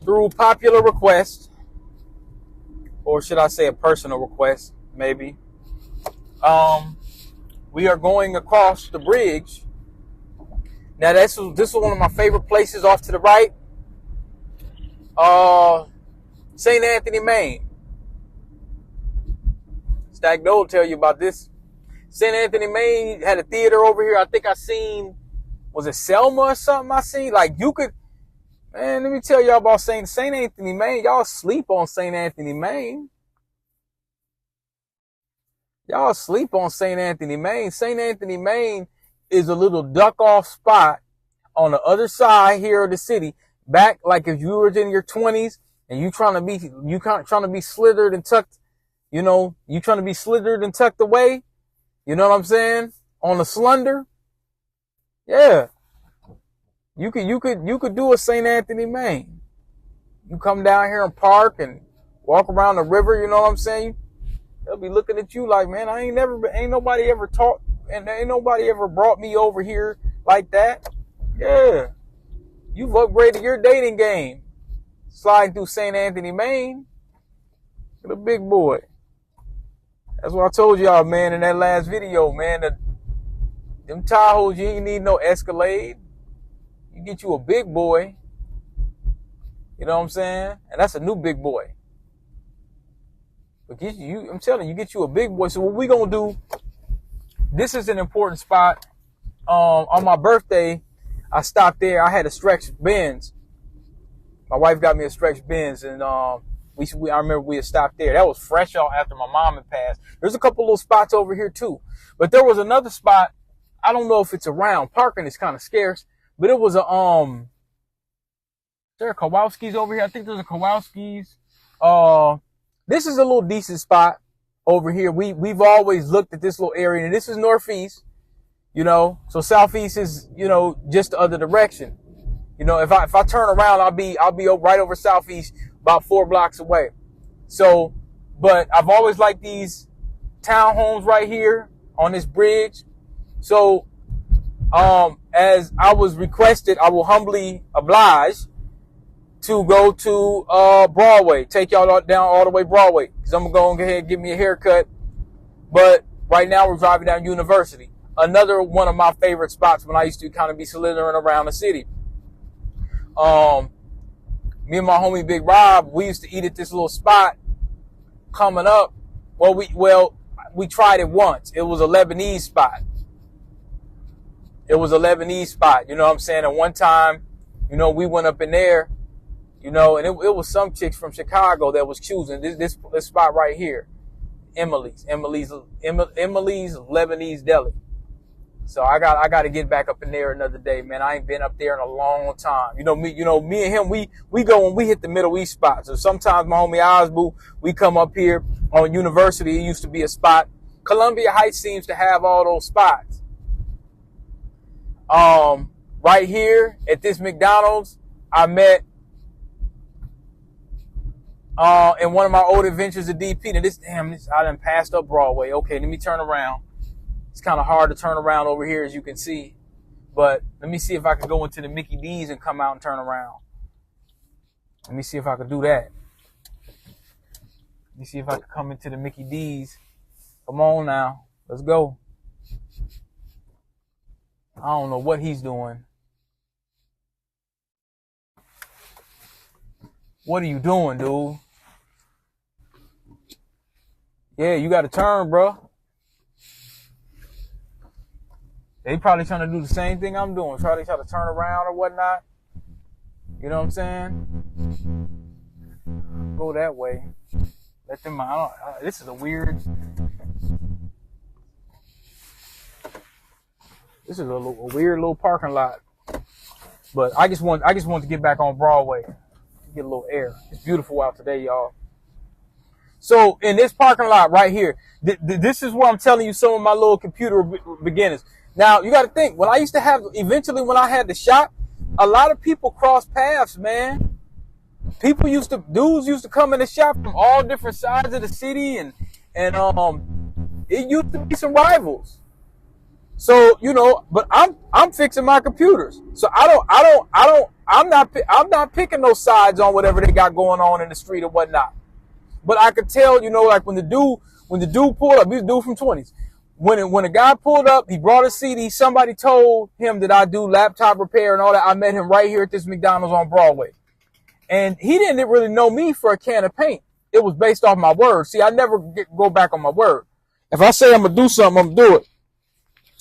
through popular request, or should I say a personal request, maybe, we are going across the bridge. Now, this is one of my favorite places off to the right. St. Anthony, Maine. Stack Dole tell you about this. St. Anthony, Maine had a theater over here. I think I seen, was it Selma or something I seen? Like, you could, man, let me tell y'all about St. Anthony, Maine. Y'all sleep on St. Anthony, Maine. Y'all sleep on St. Anthony, Maine. St. Anthony, Maine is a little duck off spot on the other side here of the city. Back, like if you were in your 20s and you trying to be slithered and tucked, you know, you trying to be slithered and tucked away. You know what I'm saying? On the slender. Yeah. You could do a St. Anthony, Maine. You come down here and park and walk around the river, you know what I'm saying? They'll be looking at you like, man, ain't nobody ever taught, and ain't nobody ever brought me over here like that. Yeah. You've upgraded your dating game. Sliding through St. Anthony, Maine. You're the big boy. That's what I told y'all, man, in that last video, man. Them Tahoes, you ain't need no Escalade. You get you a big boy. You know what I'm saying? And that's a new big boy. But I'm telling you, get you a big boy. So what we gonna do, this is an important spot. On my birthday, I stopped there. I had a stretch Benz. My wife got me a stretch Benz, and I remember we had stopped there. That was fresh out after my mom had passed. There's a couple little spots over here too, but there was another spot. I don't know if it's around. Parking is kind of scarce, but it was a there are Kowalski's over here. I think there's a Kowalski's. This is a little decent spot over here. We've always looked at this little area, and this is northeast. You know, so southeast is, you know, just the other direction. You know, if I turn around, I'll be right over southeast, about 4 blocks away. So, but I've always liked these townhomes right here on this bridge. So, as I was requested, I will humbly oblige to go to Broadway. Take y'all down all the way Broadway, because I'm going to go ahead and give me a haircut. But right now we're driving down University. Another one of my favorite spots when I used to kind of be slithering around the city. Me and my homie Big Rob, we used to eat at this little spot coming up. We tried it once. It was a Lebanese spot. You know what I'm saying? And one time, you know, we went up in there, you know, and it was some chicks from Chicago that was choosing this spot right here. Emily's Lebanese Deli. So I got to get back up in there another day, man. I ain't been up there in a long time. You know me and him, we go when we hit the Middle East spots. So sometimes my homie Osbu, we come up here on University. It used to be a spot. Columbia Heights seems to have all those spots. Right here at this McDonald's, I met in one of my old adventures at DP. Now I done passed up Broadway. Okay, let me turn around. It's kind of hard to turn around over here, as you can see. But let me see if I can go into the Mickey D's and come out and turn around. Let me see if I can do that. Let me see if I can come into the Mickey D's. Come on now. Let's go. I don't know what he's doing. What are you doing, dude? Yeah, you got to turn, bro. They probably trying to do the same thing I'm doing. Try to turn around or whatnot. You know what I'm saying? Go that way. Let them. This is a weird. This is a weird little parking lot. But I just want to get back on Broadway. Get a little air. It's beautiful out today, y'all. So in this parking lot right here, this is where I'm telling you some of my little computer beginners. Now, you got to think, when I had the shop, a lot of people cross paths, man. Dudes used to come in the shop from all different sides of the city, and it used to be some rivals. So, you know, but I'm fixing my computers. So I I'm not picking those sides on whatever they got going on in the street or whatnot. But I could tell, like when the dude pulled up, he's a dude from 20s. When a guy pulled up, he brought a CD. Somebody told him that I do laptop repair and all that. I met him right here at this McDonald's on Broadway. And he didn't really know me for a can of paint. It was based off my word. See, I never go back on my word. If I say I'm going to do something, I'm going to do it.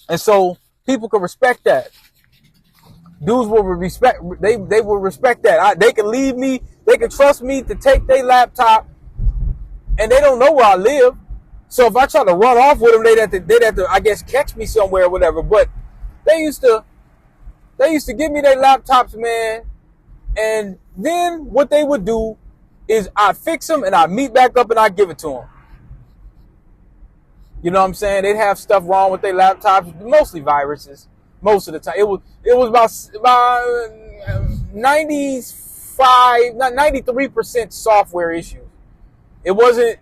And so people can respect that. Dudes will respect, they will respect that. They can leave me, they can trust me to take their laptop, and they don't know where I live. So if I try to run off with them, they'd have to, I guess, catch me somewhere or whatever. But they used to give me their laptops, man. And then what they would do is I fix them and I meet back up and I give it to them. You know what I'm saying? They'd have stuff wrong with their laptops, mostly viruses. Most of the time, it was about 93% software issues. It wasn't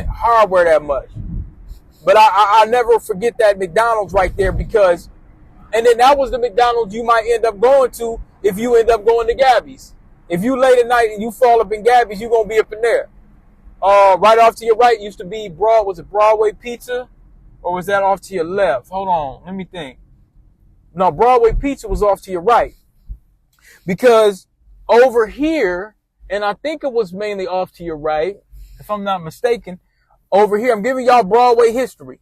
hardware that much. But I never forget that McDonald's right there because, and then that was the McDonald's you might end up going to if you end up going to Gabby's. If you late at night and you fall up in Gabby's, you're gonna be up in there. Right off to your right used to be was it Broadway Pizza, or was that off to your left? Hold on, let me think. No, Broadway Pizza was off to your right. Because over here, and I think it was mainly off to your right, if I'm not mistaken, over here, I'm giving y'all Broadway history.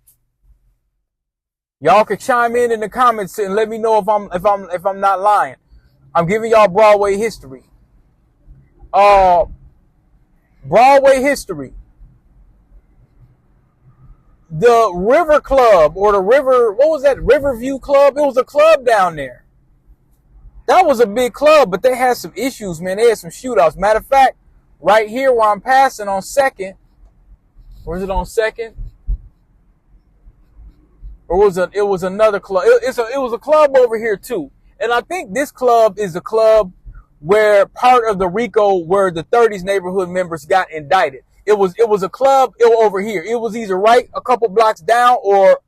Y'all can chime in the comments and let me know if I'm not lying. I'm giving y'all Broadway history. Broadway history. The River Club or what was that? Riverview Club? It was a club down there. That was a big club, but they had some issues, man. They had some shootouts. Matter of fact, right here where I'm passing on 2nd, or is it on 2nd? Or it was another club. It was a club over here too. And I think this club is a club where part of the RICO where the 30s neighborhood members got indicted. It was a club over here. It was either right a couple blocks down or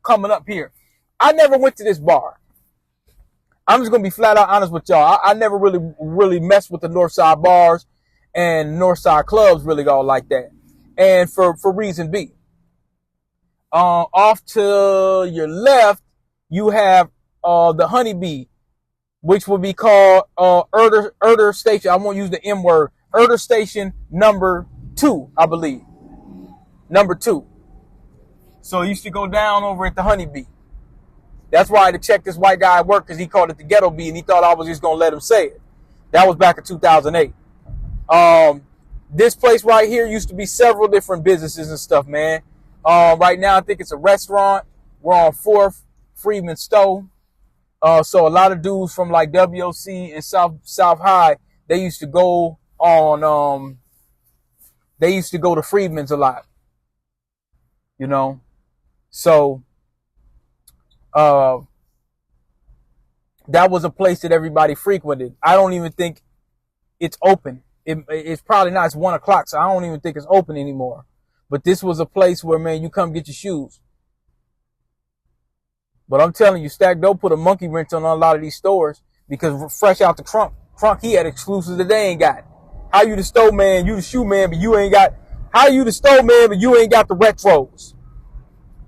coming up here. I never went to this bar. I'm just gonna be flat out honest with y'all. I never really messed with the North Side bars and North Side clubs really all like that. And for reason B. Off to your left, you have the Honeybee, which will be called Erder Station. I won't use the M word. Erder Station number 2, I believe. Number 2. So I used to go down over at the Honeybee. That's why I had to check this white guy at work because he called it the Ghetto Bee and he thought I was just going to let him say it. That was back in 2008. This place right here used to be several different businesses and stuff, man. Right now, I think it's a restaurant. We're on 4th, Freedman Stowe. So a lot of dudes from like WOC and South High, they used to go on, they used to go to Freedman's a lot, you know? So, that was a place that everybody frequented. I don't even think it's open. It's probably not. It's 1 o'clock, so I don't even think it's open anymore. But this was a place where, man, you come get your shoes. But I'm telling you, Stack Dope put a monkey wrench on a lot of these stores because fresh out the trunk, he had exclusives that they ain't got. How you the store man, you the shoe man, but you ain't got, how you the store man, but you ain't got the retros.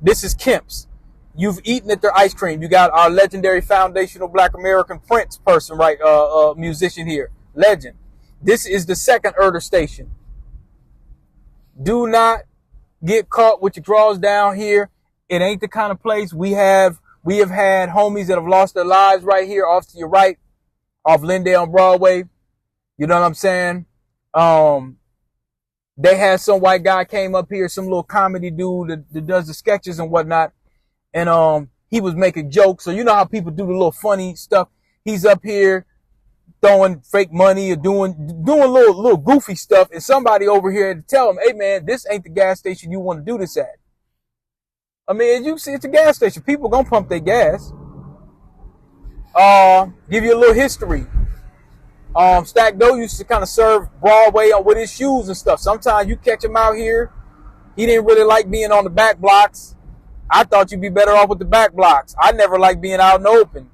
This is Kemp's. You've eaten at their ice cream. You got our legendary foundational Black American Prince person, right? Musician here. Legend. This is the 2nd Erder Station. Do not get caught with your drawers down here. It ain't the kind of place we have had homies that have lost their lives right here off to your right, off Lindale on Broadway. You know what I'm saying? They had some white guy came up here, some little comedy dude that does the sketches and whatnot. And he was making jokes. So you know how people do the little funny stuff. He's up here throwing fake money or doing little goofy stuff. And somebody over here had to tell him, hey man, this ain't the gas station you want to do this at. I mean, as you see, it's a gas station. People gonna pump their gas. Give you a little history. Stack Doe used to kind of serve Broadway with his shoes and stuff. Sometimes you catch him out here. He didn't really like being on the back blocks. I thought you'd be better off with the back blocks. I never liked being out in the open.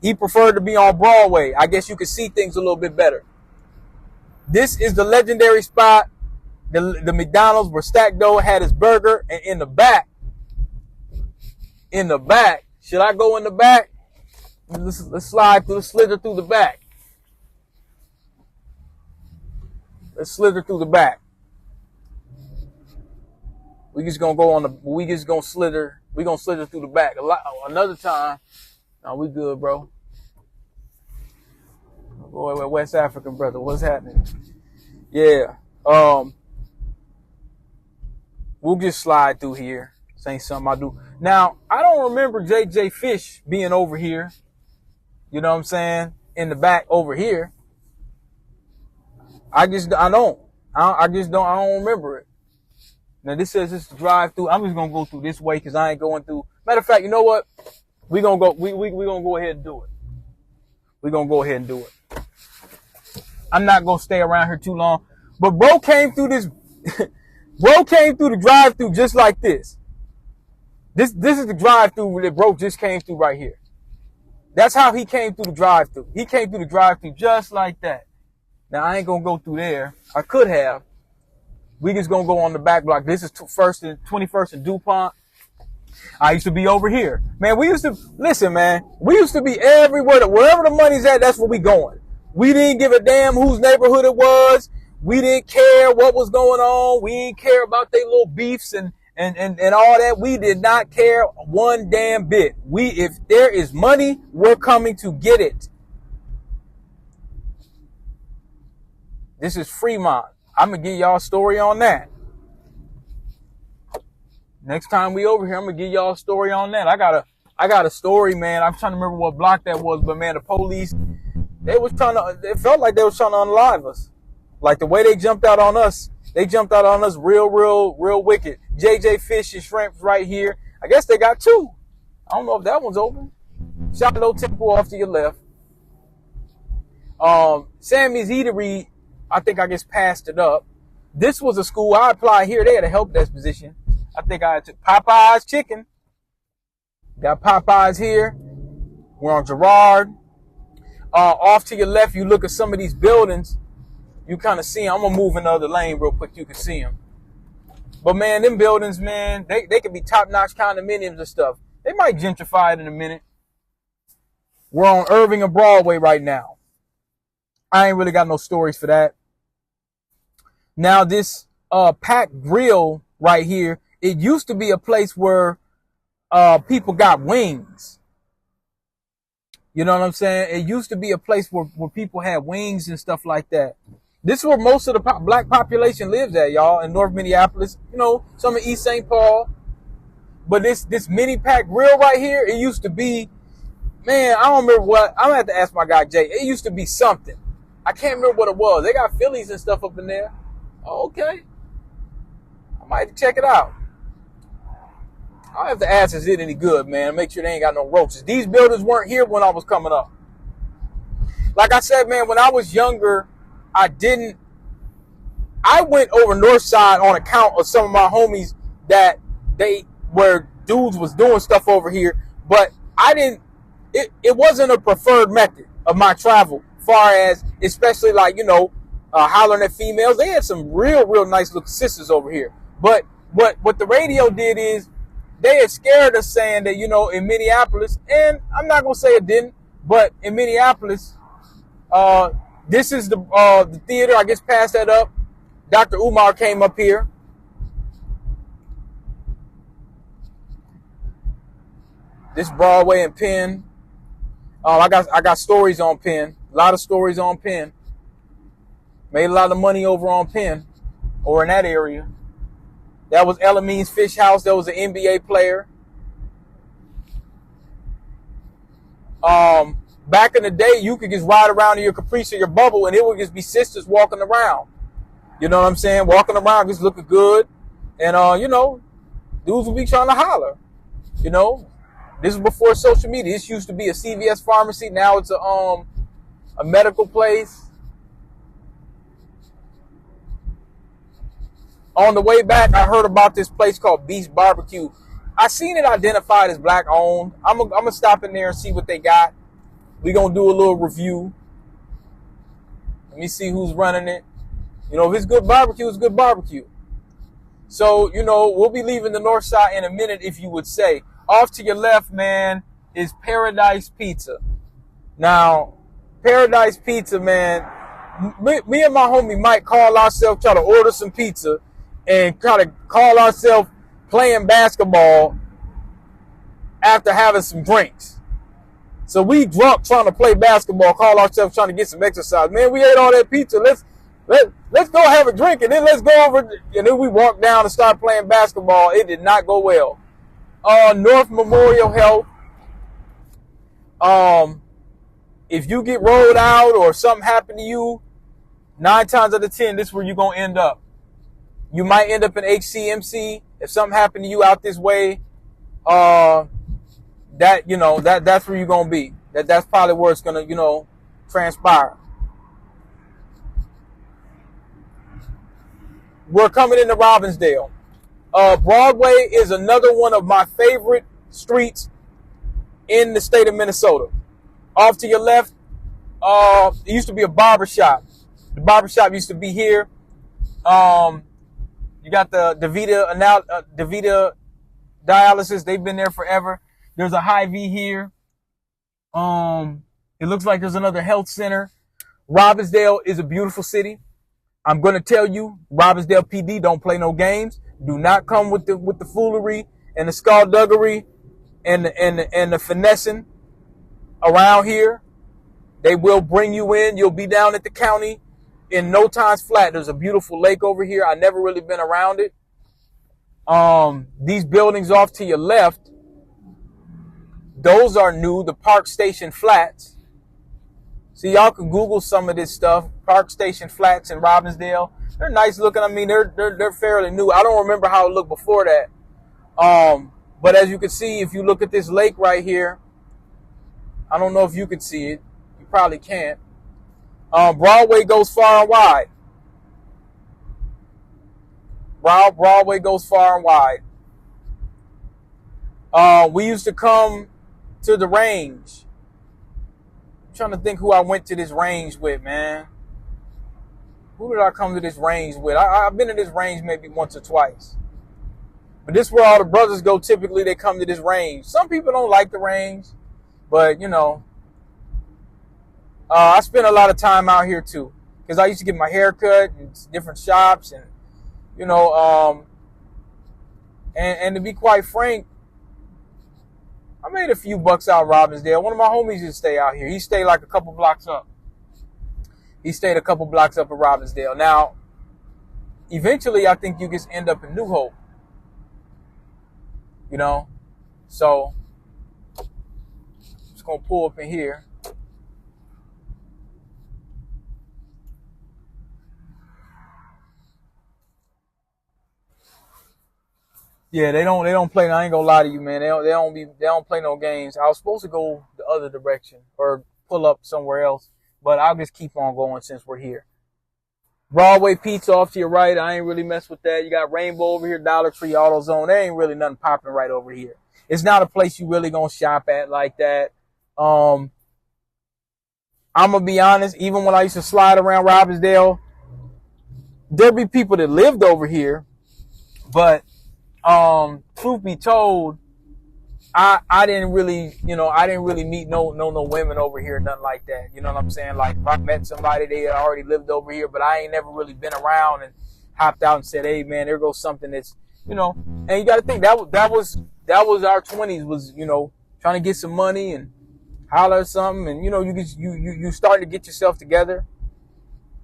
He preferred to be on Broadway. I guess you could see things a little bit better. This is the legendary spot. The McDonald's where Stack Doe had his burger. And in the back, should I go in the back? Let's slide through, slither through the back. Let's slither through the back. We just gonna slither. We gonna slither through the back. Another time. No, we good, bro. Boy, West African brother, what's happening? Yeah. We'll just slide through here. This ain't something I do. Now, I don't remember JJ Fish being over here. You know what I'm saying? In the back over here. I don't remember it. Now this says it's the drive through. I'm just gonna go through this way because I ain't going through. Matter of fact, you know what? We gonna go ahead and do it. We're gonna go ahead and do it. I'm not gonna stay around here too long. But bro came through this bro came through the drive through just like this. This is the drive through that bro just came through right here. That's how he came through the drive through. He came through the drive through just like that. Now I ain't gonna go through there. I could have. We just gonna go on the back block. This is 21st and DuPont. I used to be over here. Man, we used to be everywhere. Wherever the money's at, that's where we going. We didn't give a damn whose neighborhood it was. We didn't care what was going on. We didn't care about their little beefs and all that. We did not care one damn bit. If there is money, we're coming to get it. This is Fremont. I'm going to give y'all a story on that. Next time we over here, I'm going to give y'all a story on that. I got a story, man. I'm trying to remember what block that was, but man, the police, it felt like they was trying to unalive us. Like the way they jumped out on us real wicked. JJ Fish and Shrimps right here. I guess they got two. I don't know if that one's open. Shiloh Temple off to your left. Sammy's Eatery, I think I just passed it up. This was a school. I applied here. They had a help desk position. I think I took Popeye's Chicken. Got Popeye's here. We're on Girard. Off to your left, you look at some of these buildings. You kind of see them. I'm going to move in the other lane real quick. You can see them. But, man, them buildings, man, they could be top-notch condominiums and stuff. They might gentrify it in a minute. We're on Irving and Broadway right now. I ain't really got no stories for that. Now, this Pack Grill right here, it used to be a place where people got wings. You know what I'm saying? It used to be a place where people had wings and stuff like that. This is where most of the black population lives at, y'all, in North Minneapolis. You know, some in East St. Paul. But this mini Pack Grill right here, it used to be, man, I don't remember what. I'm going to have to ask my guy, Jay. It used to be something. I can't remember what it was. They got Phillies and stuff up in there. Oh, okay. I might have to check it out. I'll have to ask, is it any good, man? Make sure they ain't got no roaches. These buildings weren't here when I was coming up. Like I said, man, when I was younger, I went over North Side on account of some of my homies that where dudes was doing stuff over here, but it wasn't a preferred method of my travel, far as, especially like, you know, hollering at females. They had some real nice little sisters over here. But what the radio did is, they had scared us saying that, you know, in Minneapolis, and I'm not going to say it didn't, but in Minneapolis, this is the theater. I just passed that up. Dr. Umar came up here. This Broadway and Penn. I got stories on Penn. A lot of stories on Penn. Made a lot of money over on Penn or in that area. That was Elamines Fish House. That was an NBA player. Back in the day, you could just ride around in your Caprice or your bubble, and it would just be sisters walking around. You know what I'm saying? Walking around, just looking good. And, you know, dudes would be trying to holler. You know, this was before social media. This used to be a CVS pharmacy. Now it's a medical place. On the way back, I heard about this place called Beast Barbecue. I seen it identified as black owned. I'm gonna stop in there and see what they got. We're going to do a little review. Let me see who's running it. You know, if it's good barbecue, it's good barbecue. So, you know, we'll be leaving the north side in a minute, if you would say. Off to your left, man, is Paradise Pizza. Now, Paradise Pizza, man, me and my homie Mike call ourselves, try to order some pizza and try to call ourselves playing basketball after having some drinks. So we drunk trying to play basketball, call ourselves trying to get some exercise. Man, we ate all that pizza. Let's go have a drink, and then let's go over. And then we walked down and started playing basketball. It did not go well. North Memorial Health. If you get rolled out or something happened to you, 9 times out of 10, this is where you're going to end up. You might end up in HCMC. If something happened to you out this way, that's where you're going to be. That's probably where it's going to, transpire. We're coming into Robbinsdale. Broadway is another one of my favorite streets in the state of Minnesota. Off to your left, it used to be a barber shop. The barber shop used to be here. You got the DaVita dialysis. They've been there forever. There's a Hy-Vee here. It looks like there's another health center. Robbinsdale is a beautiful city. I'm going to tell you, Robbinsdale PD don't play no games. Do not come with the foolery and the skullduggery and the finessing around here. They will bring you in. You'll be down at the county in no time flat. There's a beautiful lake over here. I never really been around it. These buildings off to your left, those are new, the Park Station Flats. See, y'all can Google some of this stuff. Park Station Flats in Robbinsdale. They're nice looking. I mean, they're fairly new. I don't remember how it looked before that. But as you can see, if you look at this lake right here, I don't know if you can see it. You probably can't. Broadway goes far and wide. Broadway goes far and wide. We used to come to the range. I'm trying to think who I went to this range with, man. Who did I come to this range with? I've been to this range maybe once or twice. But this is where all the brothers go. Typically, they come to this range. Some people don't like the range. But, I spent a lot of time out here, too. Because I used to get my hair cut in different shops. And, and to be quite frank, I made a few bucks out of Robbinsdale. One of my homies used to stay out here. He stayed like a couple blocks up. He stayed a couple blocks up at Robbinsdale. Now, eventually, I think you just end up in New Hope. So, just going to pull up in here. Yeah, they don't play. I ain't gonna lie to you, man. They don't play no games. I was supposed to go the other direction or pull up somewhere else, but I'll just keep on going since we're here. Broadway Pizza off to your right. I ain't really mess with that. You got Rainbow over here, Dollar Tree, AutoZone. There ain't really nothing popping right over here. It's not a place you really gonna shop at like that. I'm gonna be honest. Even when I used to slide around Robbinsdale, there'd be people that lived over here, but truth be told, I didn't really meet no women over here, nothing like that. You know what I'm saying? Like if I met somebody, they already lived over here, but I ain't never really been around and hopped out and said, hey man, there goes something that's, and you got to think that was our 20s was, trying to get some money and holler at something. And, you start to get yourself together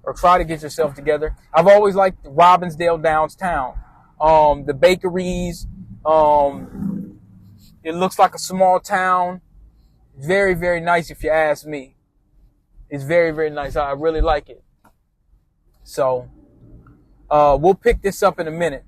or try to get yourself together. I've always liked Robbinsdale downtown. The bakeries, it looks like a small town. Very, very nice if you ask me. It's very, very nice. I really like it. So, we'll pick this up in a minute.